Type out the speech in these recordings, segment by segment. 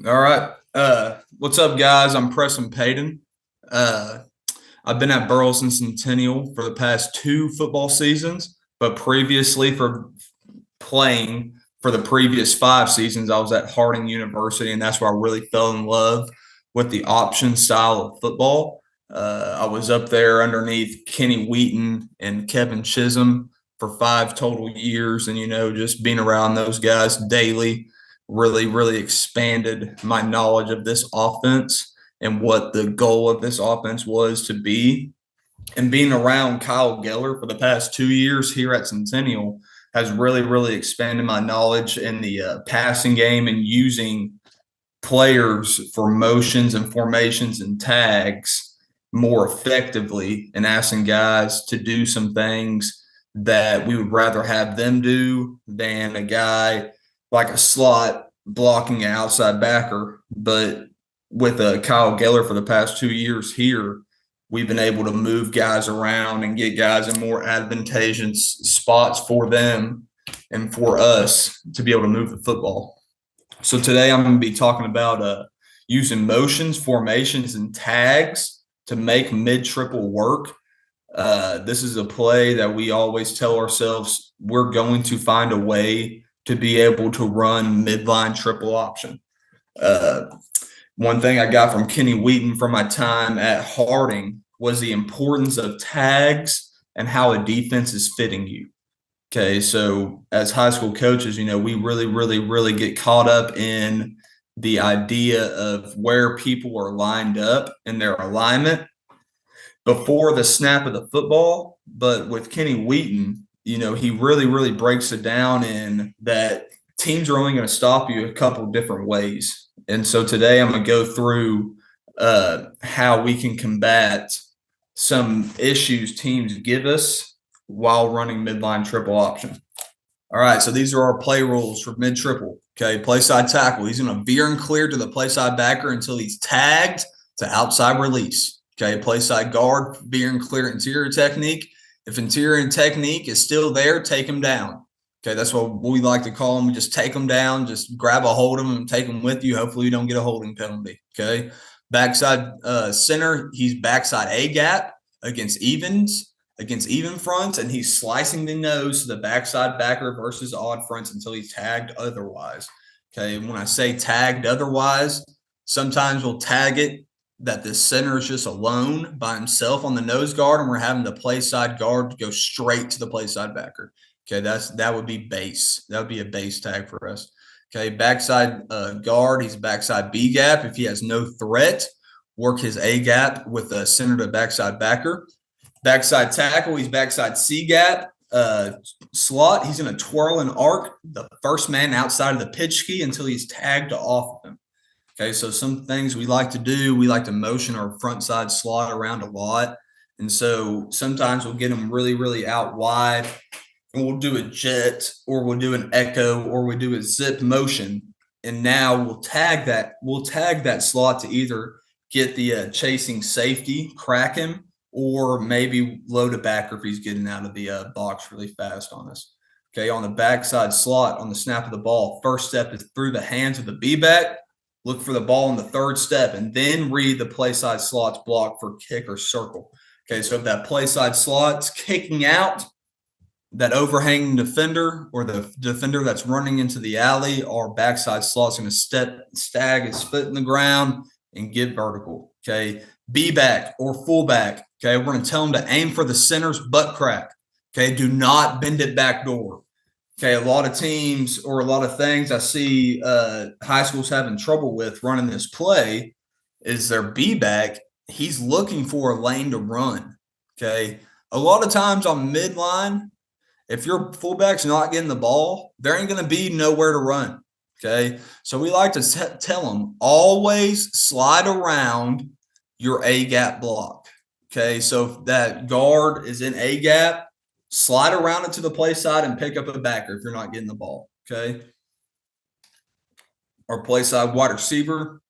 All right. What's up, guys? I'm Preston Paden. Uh, I've been at Burleson Centennial for the past two football seasons, but previously for playing for the previous five seasons, I was at Harding University, and that's where I really fell in love with the option style of football. I was up there underneath Kenny Wheaton and Kevin Chisholm for five total years, and just being around those guys daily really expanded my knowledge of this offense and what the goal of this offense was to be. And being around Kyle Geller for the past 2 years here at Centennial has really expanded my knowledge in the passing game and using players for motions and formations and tags more effectively, and asking guys to do some things that we would rather have them do than a guy like a slot blocking an outside backer. But with Kyle Geller for the past 2 years here, we've been able to move guys around and get guys in more advantageous spots for them and for us to be able to move the football. So today I'm going to be talking about using motions, formations, and tags to make mid-triple work. This is a play that we always tell ourselves we're going to find a way to be able to run midline triple option. Uh, One thing I got from Kenny Wheaton from my time at Harding was the importance of tags and how a defense is fitting you. Okay, so as high school coaches, we really get caught up in the idea of where people are lined up in their alignment before the snap of the football. But with Kenny Wheaton, he really breaks it down in that teams are only going to stop you a couple different ways. And so today I'm going to go through how we can combat some issues teams give us while running midline triple option. All right, so these are our play rules for mid triple. Okay, play side tackle. He's going to veer and clear to the play side backer until he's tagged to outside release. Okay, play side guard, veer and clear interior technique. If interior technique is still there, take him down. Okay, that's what we like to call them. Just take them down, just grab a hold of them and take them with you. Hopefully you don't get a holding penalty. Okay, backside center, he's backside A gap against even fronts, and he's slicing the nose to the backside backer versus odd fronts until he's tagged otherwise. Okay, when I say tagged otherwise, sometimes we'll tag it that the center is just alone by himself on the nose guard, and we're having the play side guard go straight to the play side backer. Okay, that would be base. That would be a base tag for us. Okay, backside guard, he's backside B gap. If he has no threat, work his A gap with the center to backside backer. Backside tackle, he's backside C gap. Slot, he's going to twirl and arc the first man outside of the pitch key until he's tagged off of him. Okay, so some things we like to do, we like to motion our front side slot around a lot. And so sometimes we'll get them really out wide, and we'll do a jet, or we'll do an echo, or we'll do a zip motion. And now we'll tag that slot to either get the chasing safety, crack him, or maybe load a backer if he's getting out of the box really fast on us. Okay, on the backside slot, on the snap of the ball, first step is through the hands of the B-back. Look for the ball in the third step, and then read the play side slot's block for kick or circle. Okay, so if that play side slot's kicking out, that overhanging defender or the defender that's running into the alley, our backside slot's going to stag his foot in the ground and get vertical. Okay, B-back or fullback. Okay, we're going to tell them to aim for the center's butt crack. Okay, do not bend it back door. Okay, a lot of teams or a lot of things I see high schools having trouble with running this play is their B-back. He's looking for a lane to run. Okay, a lot of times on midline, if your fullback's not getting the ball, there ain't going to be nowhere to run. Okay, so we like to tell them always slide around your A gap block. Okay, so if that guard is in A gap, slide around it to the play side and pick up a backer if you're not getting the ball. Okay, our play side wide receiver,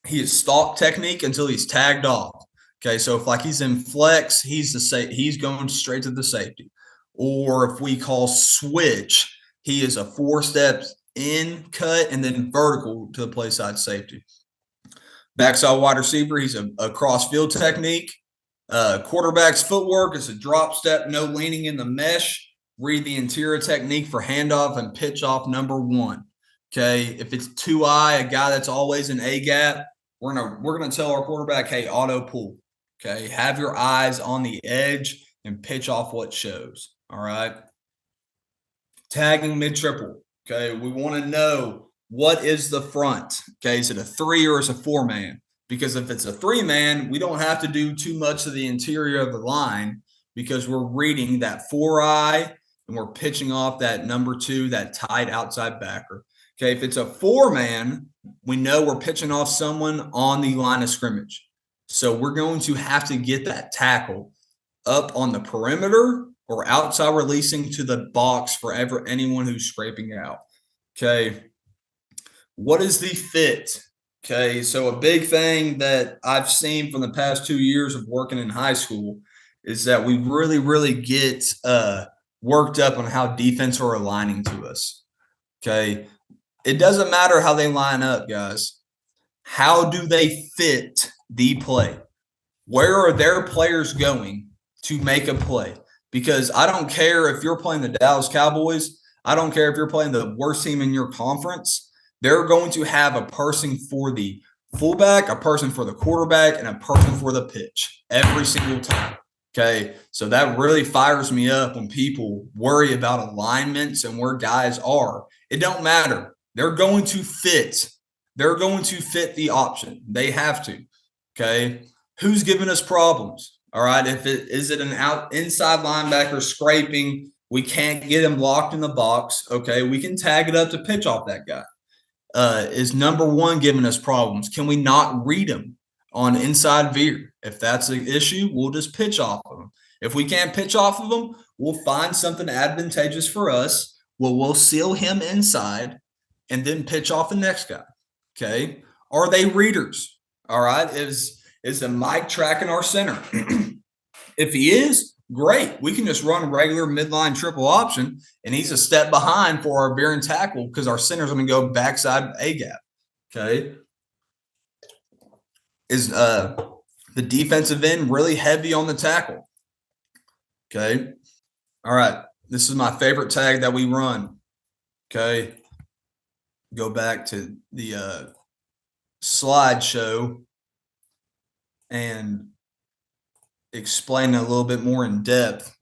he is stalk technique until he's tagged off. Okay, so if he's in flex, he's going straight to the safety. Or if we call switch, he is a four-step in cut, and then vertical to the play side safety. Backside wide receiver, he's a cross field technique. Quarterback's footwork is a drop step, no leaning in the mesh. Read the interior technique for handoff and pitch off number 1. Okay, if it's 2-eye, a guy that's always in A gap, we're gonna tell our quarterback, hey, auto pull. Okay, have your eyes on the edge and pitch off what shows. All right. Tagging mid triple. Okay, we want to know what is the front. Okay, is it a 3 or is it a 4-man? Because if it's a 3-man, we don't have to do too much of the interior of the line because we're reading that 4-eye and we're pitching off that number 2, that tight outside backer. Okay, if it's a 4-man, we know we're pitching off someone on the line of scrimmage. So we're going to have to get that tackle up on the perimeter or outside releasing to the box for anyone who's scraping out. Okay, what is the fit? Okay, so a big thing that I've seen from the past 2 years of working in high school is that we really, really get worked up on how defense are aligning to us. Okay, it doesn't matter how they line up, guys. How do they fit the play? Where are their players going to make a play? Because I don't care if you're playing the Dallas Cowboys. I don't care if you're playing the worst team in your conference. They're going to have a person for the fullback, a person for the quarterback, and a person for the pitch every single time. Okay, so that really fires me up when people worry about alignments and where guys are. It don't matter. They're going to fit. They're going to fit the option. They have to. Okay, who's giving us problems? All right, is it an inside linebacker scraping? We can't get him locked in the box. Okay, we can tag it up to pitch off that guy. Is number 1 giving us problems? Can we not read him on inside veer? If that's an issue, we'll just pitch off of him. If we can't pitch off of him, we'll find something advantageous for us. We'll seal him inside and then pitch off the next guy. Okay. Are they readers? All right. Is the Mike tracking our center? If he is, great. We can just run regular midline triple option, and he's a step behind for our veering tackle because our center's going to go backside A gap. Okay. Is the defensive end really heavy on the tackle? Okay. All right. This is my favorite tag that we run. Okay. Go back to the slideshow and explain a little bit more in depth.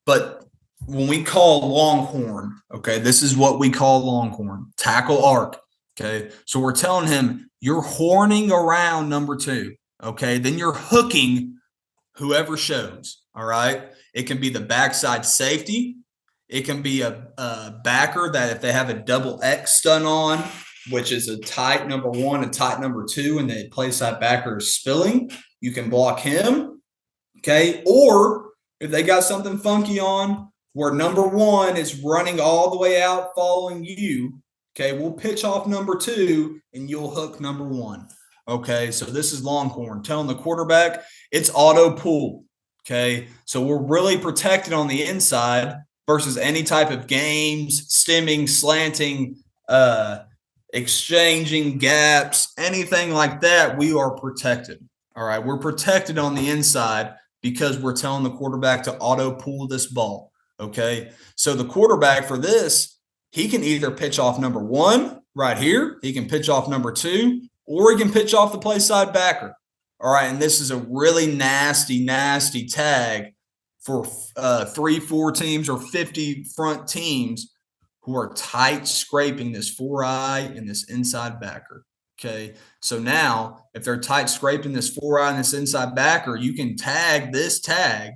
But when we call Longhorn, okay, this is what we call Longhorn, tackle arc. Okay, so we're telling him you're horning around number 2. Okay, then you're hooking whoever shows. All right, it can be the backside safety. It can be a backer that if they have a double X stun on, which is a tight number 1, a tight number 2, and the play side backer is spilling, you can block him. Okay, or if they got something funky on where number 1 is running all the way out following you, okay, we'll pitch off number 2 and you'll hook number 1. Okay, so this is Longhorn telling the quarterback it's auto pull. Okay, so we're really protected on the inside versus any type of games, stemming, slanting, exchanging gaps, anything like that. We are protected. All right, we're protected on the inside because we're telling the quarterback to auto pull this ball. Okay, so the quarterback for this, he can either pitch off number 1 right here, he can pitch off number 2, or he can pitch off the play side backer. All right, and this is a really nasty, nasty tag for 3-4 teams or 50 front teams who are tight scraping this 4-eye and this inside backer. Okay, so now if they're tight scraping this 4-eye and this inside backer, you can tag this tag,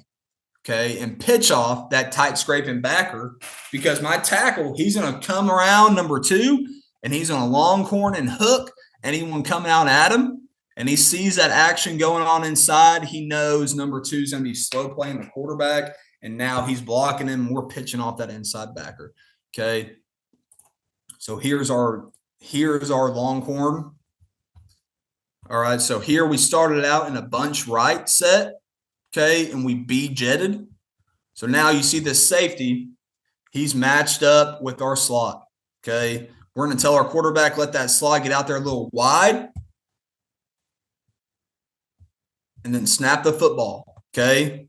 okay, and pitch off that tight scraping backer because my tackle, he's going to come around number 2 and he's going to Longhorn and hook anyone coming out at him. And he sees that action going on inside. He knows number 2 is going to be slow playing the quarterback, and now he's blocking him. We're pitching off that inside backer. Okay, so here's our Longhorn. All right, so here we started out in a bunch right set, okay, and we B-jetted. So now you see this safety. He's matched up with our slot. Okay. We're going to tell our quarterback, let that slot get out there a little wide. And then snap the football. Okay.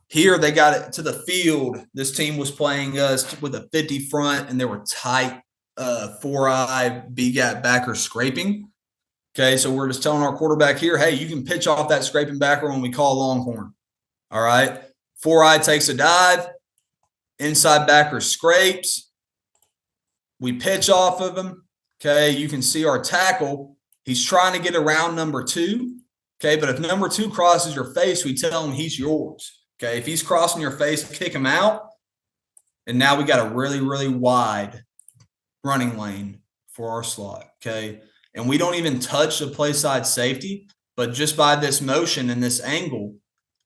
Here they got it to the field. This team was playing us with a 50 front, and they were tight 4-eye B-gap backer scraping. Okay, so we're just telling our quarterback here, hey, you can pitch off that scraping backer when we call Longhorn. All right. 4-eye takes a dive. Inside backer scrapes. We pitch off of him. Okay, you can see our tackle. He's trying to get around number 2. Okay, but if number 2 crosses your face, we tell him he's yours. Okay, if he's crossing your face, kick him out. And now we got a really, really wide running lane for our slot. Okay, and we don't even touch the play side safety, but just by this motion and this angle,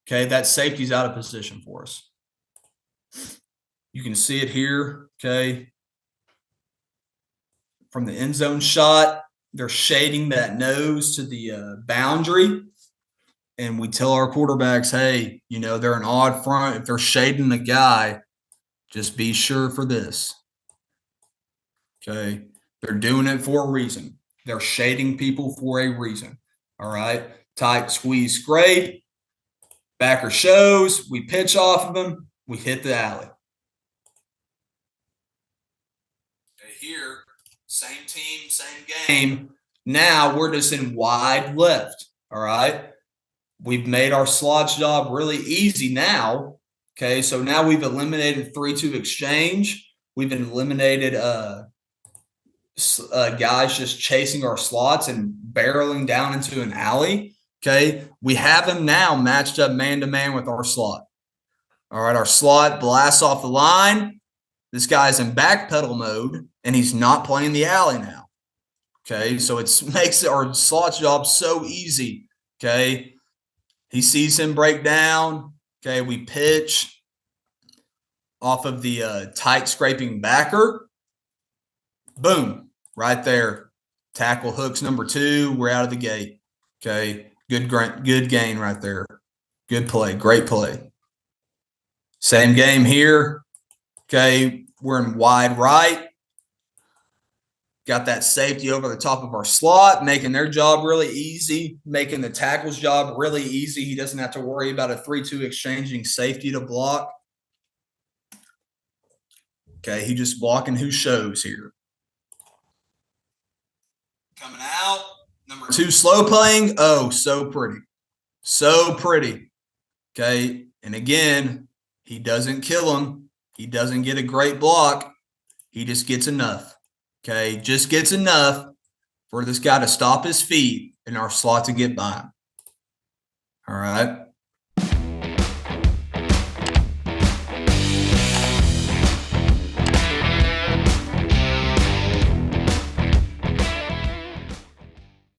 okay, that safety's out of position for us. You can see it here, okay. From the end zone shot, they're shading that nose to the boundary. And we tell our quarterbacks, hey, you know, they're an odd front. If they're shading the guy, just be sure for this. Okay. They're doing it for a reason. They're shading people for a reason. All right. Tight squeeze scrape. Backer shows. We pitch off of them. We hit the alley. Okay, here, same team, same game. Now we're just in wide left. All right. We've made our slots job really easy now. Okay, so now we've eliminated 3-2 exchange. We've eliminated guys just chasing our slots and barreling down into an alley. Okay, we have him now matched up man-to-man with our slot. All right, our slot blasts off the line. This guy's in backpedal mode, and he's not playing the alley now. Okay, so it makes our slot job so easy. Okay. He sees him break down. Okay, we pitch off of the tight scraping backer. Boom, right there. Tackle hooks number 2. We're out of the gate. Okay, good gain right there. Good play, great play. Same game here. Okay, we're in wide right. Got that safety over the top of our slot, making their job really easy, making the tackle's job really easy. He doesn't have to worry about a 3-2 exchanging safety to block. Okay, he just blocking who shows here. Coming out, number 2 slow playing. Oh, so pretty. So pretty. Okay, and again, he doesn't kill him. He doesn't get a great block. He just gets enough. Okay, just gets enough for this guy to stop his feet and our slot to get by him. All right.